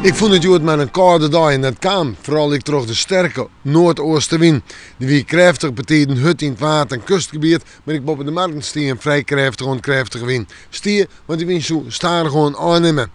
Ik vond het goed met een koude dag en dat kwam vooral ik terug de sterke noordoostenwind. Die wie krachtig betekent hut in het water en kustgebied, maar ik boven de markt stie een vrij krachtig en krachtige wind. Stie, want die wind zo stadig gewoon aannemen.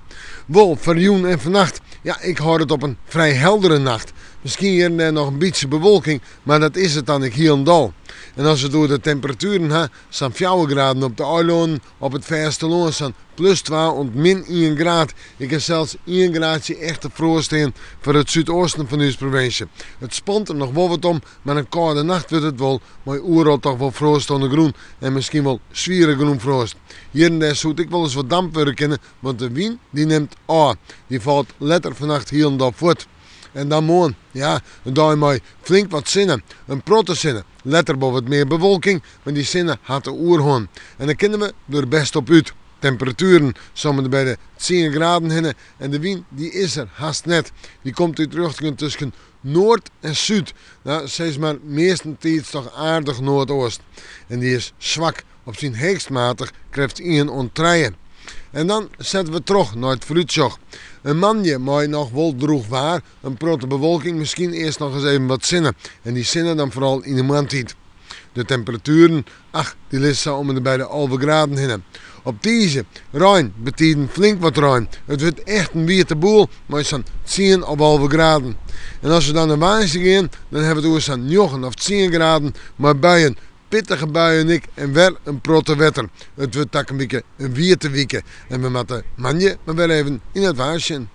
Wel, verjoen en vannacht, ja, ik houd het op een vrij heldere nacht. Misschien hier en nog een beetje bewolking, maar dat is het dan ik hier en dal. En als we door de temperaturen gaan, staan 4 graden op de eilanden, op het verste loon staan plus 2 en min 1 graad. Ik heb zelfs 1 graadje echte frost in voor het zuidoosten van onze provincie. Het spant er nog wel wat om, maar een koude nacht wordt het wel, maar oeral toch wel frost onder groen en misschien wel zwieren groen frost. Hier en daar zou ik wel eens wat damp willen kennen, want de wind die neemt aan. Die valt letter vannacht hier en daar voort. En dan morgen, ja, een dag met flink wat zinnen, een protte zinnen. Letter boven wat meer bewolking, maar die zinnen had de oerhoorn. En dan kunnen we er best op uit. Temperaturen zouden bij de 10 graden heen en de wind die is er haast net. Die komt uit richting tussen noord en zuid. Nou, steeds maar meestentijds toch aardig noordoost. En die is zwak, op zijn heekstmatig krijgt 1 ontreien. En dan zetten we terug naar het fruitjog. Een manje mooi nog wel droeg waar, een protte bewolking, misschien eerst nog eens even wat zinnen. En die zinnen dan vooral in de maandtijd. De temperaturen, die liggen zo om en bij de 11 graden heen. Op deze ruim betekent flink wat ruim. Het wordt echt een witte boel, maar zo'n 10 of 11 graden. En als we dan naar Waasje gaan, dan hebben we het zo'n 9 of 10 graden, maar buien. Pittige buien en weer een protte wetter. Het wordt tak een beetje een witte weekend. En we moeten manje maar wel even in het Waasje.